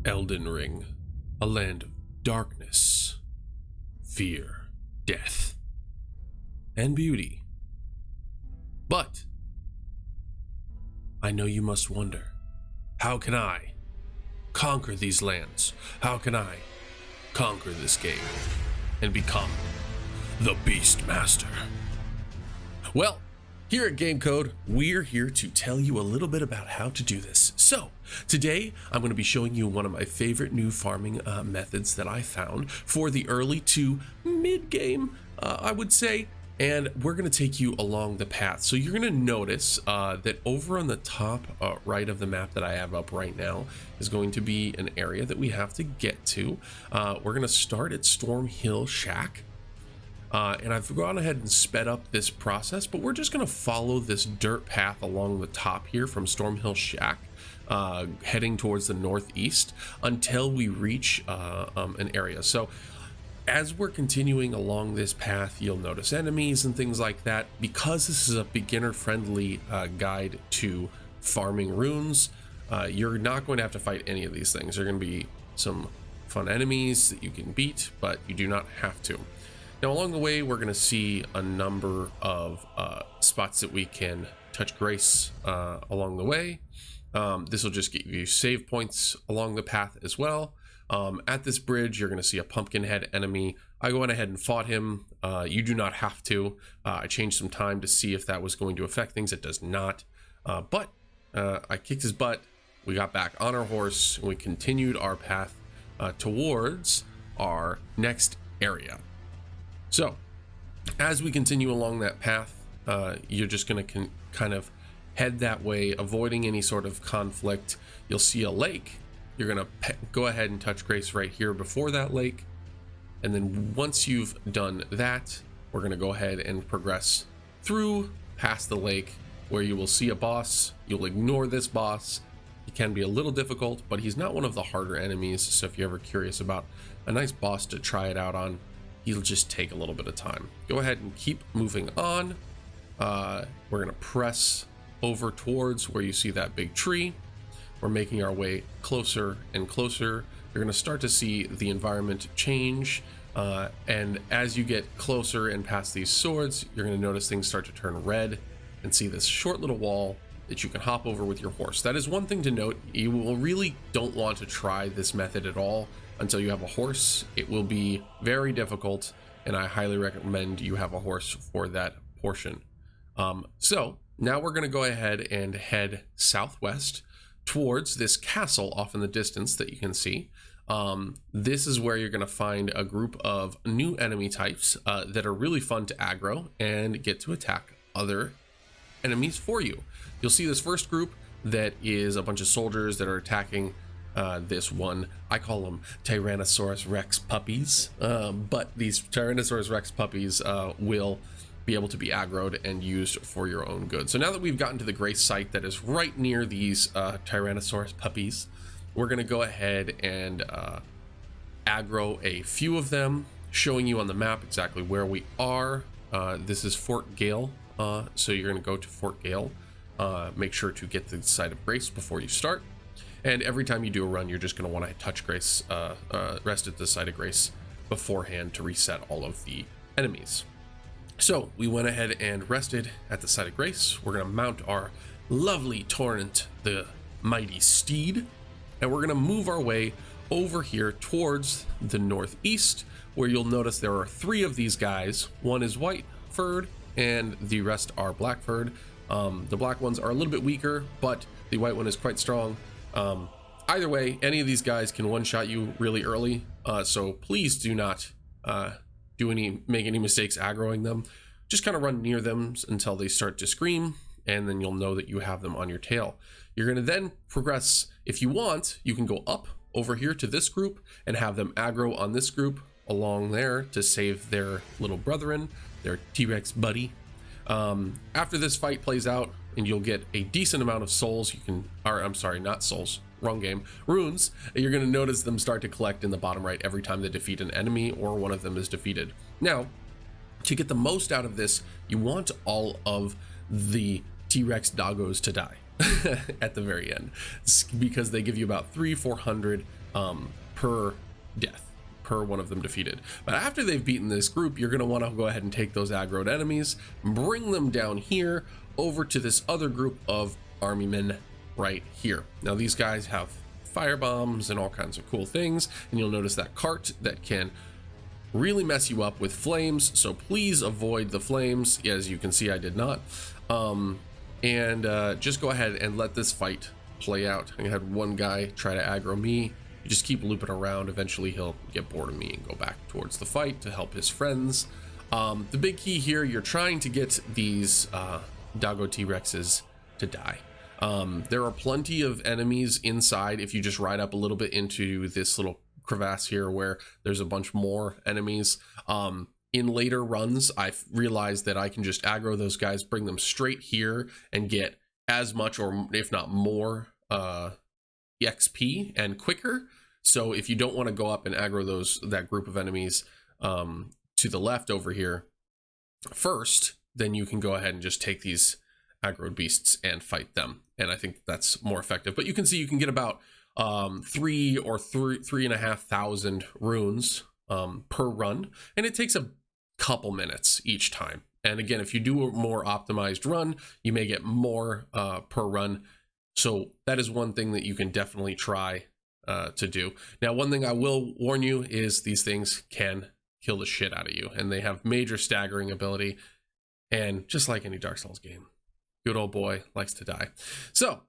Elden Ring, a land of darkness, fear, death, and beauty. But I know you must wonder, how can I conquer these lands? How can I conquer this game and become the Beast Master? Well, here at GameKO, we're here to tell you a little bit about how to do this. So, today I'm going to be showing you one of my favorite new farming methods that I found for the early to mid-game, I would say, and we're going to take you along the path. So you're going to notice that over on the top right of the map that I have up right now is going to be an area that we have to get to. We're going to start at Storm Hill Shack. And I've gone ahead and sped up this process, but we're just going to follow this dirt path along the top here from Storm Hill Shack, heading towards the northeast until we reach an area. So as we're continuing along this path, you'll notice enemies and things like that. Because this is a beginner-friendly guide to farming runes, you're not going to have to fight any of these things. There are going to be some fun enemies that you can beat, but you do not have to. Now, along the way, we're going to see a number of spots that we can touch grace along the way. This will just get you save points along the path as well. At this bridge, you're going to see a pumpkinhead enemy. I went ahead and fought him. You do not have to. I changed some time to see if that was going to affect things. It does not. But I kicked his butt. We got back on our horse, and we continued our path towards our next area. So, as we continue along that path, you're just going to kind of head that way, avoiding any sort of conflict. You'll see a lake. You're going to go ahead and touch grace right here before that lake. And then once you've done that, we're going to go ahead and progress through past the lake where you will see a boss. You'll ignore this boss. He can be a little difficult, but he's not one of the harder enemies. So if you're ever curious about a nice boss to try it out on, he'll just take a little bit of time. Go ahead and keep moving on. We're going to press over towards where you see that big tree. We're making our way closer and closer. You're going to start to see the environment change. And as you get closer and past these swords, you're going to notice things start to turn red and see this short little wall that you can hop over with your horse. That is one thing to note. You will really don't want to try this method at all until you have a horse. It will be very difficult, and I highly recommend you have a horse for that portion. So now we're going to go ahead and head southwest towards this castle off in the distance that you can see. This is where you're going to find a group of new enemy types that are really fun to aggro and get to attack other enemies for you. You'll see this first group that is a bunch of soldiers that are attacking this one. I call them Tyrannosaurus Rex puppies, but these Tyrannosaurus Rex puppies will be able to be aggroed and used for your own good. So now that we've gotten to the grace site that is right near these Tyrannosaurus puppies, we're going to go ahead and aggro a few of them, showing you on the map exactly where we are. This is Fort Gale, so you're going to go to Fort Gale. Make sure to get the site of grace before you start. And every time you do a run, you're just going to want to touch grace, rest at the site of grace beforehand to reset all of the enemies. So we went ahead and rested at the site of grace. We're going to mount our lovely Torrent, the mighty steed, and we're going to move our way over here towards the northeast, where you'll notice there are 3 of these guys. One is white furred and the rest are black furred. The black ones are a little bit weaker, but the white one is quite strong. Either way, any of these guys can one-shot you really early, so please do not make any mistakes aggroing them. Just kind of run near them until they start to scream, and then you'll know that you have them on your tail. You're going to then progress. If you want, you can go up over here to this group and have them aggro on this group along there to save their little brethren, their T-Rex buddy. After this fight plays out, and you'll get a decent amount of souls, not souls, wrong game, runes. You're going to notice them start to collect in the bottom right every time they defeat an enemy or one of them is defeated. Now, to get the most out of this, you want all of the T-Rex doggos to die at the very end, because they give you about 400 per death, per one of them defeated. But after they've beaten this group, you're going to want to go ahead and take those aggroed enemies, bring them down here over to this other group of army men right here. Now these guys have fire bombs and all kinds of cool things, and you'll notice that cart that can really mess you up with flames, so please avoid the flames. As you can see, I did not. Just go ahead and let this fight play out. I had one guy try to aggro me. You just keep looping around. Eventually he'll get bored of me and go back towards the fight to help his friends. The big key here, you're trying to get these Doggo T-Rexes to die. There are plenty of enemies inside if you just ride up a little bit into this little crevasse here where there's a bunch more enemies. In later runs, I've realized that I can just aggro those guys, bring them straight here, and get as much or if not more XP and quicker. So if you don't want to go up and aggro that group of enemies to the left over here first, then you can go ahead and just take these aggroed beasts and fight them, and I think that's more effective. But you can see you can get about 3,000 or 3,500 runes per run, and it takes a couple minutes each time. And again, if you do a more optimized run, you may get more per run. So that is one thing that you can definitely try to do. Now, one thing I will warn you is these things can kill the shit out of you, and they have major staggering ability. And just like any Dark Souls game, good old boy likes to die. So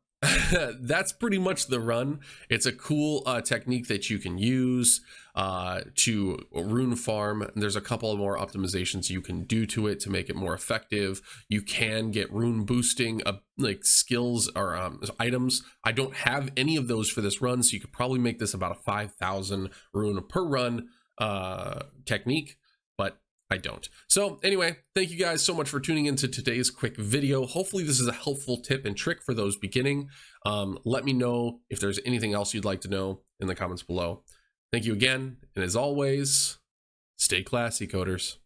that's pretty much the run. It's a cool technique that you can use to rune farm. There's a couple of more optimizations you can do to it to make it more effective. You can get rune boosting like skills or items. I don't have any of those for this run, so you could probably make this about a 5,000 rune per run technique, but I don't. So anyway, thank you guys so much for tuning into today's quick video. Hopefully this is a helpful tip and trick for those beginning. Let me know if there's anything else you'd like to know in the comments below. Thank you again, and as always, stay classy, coders.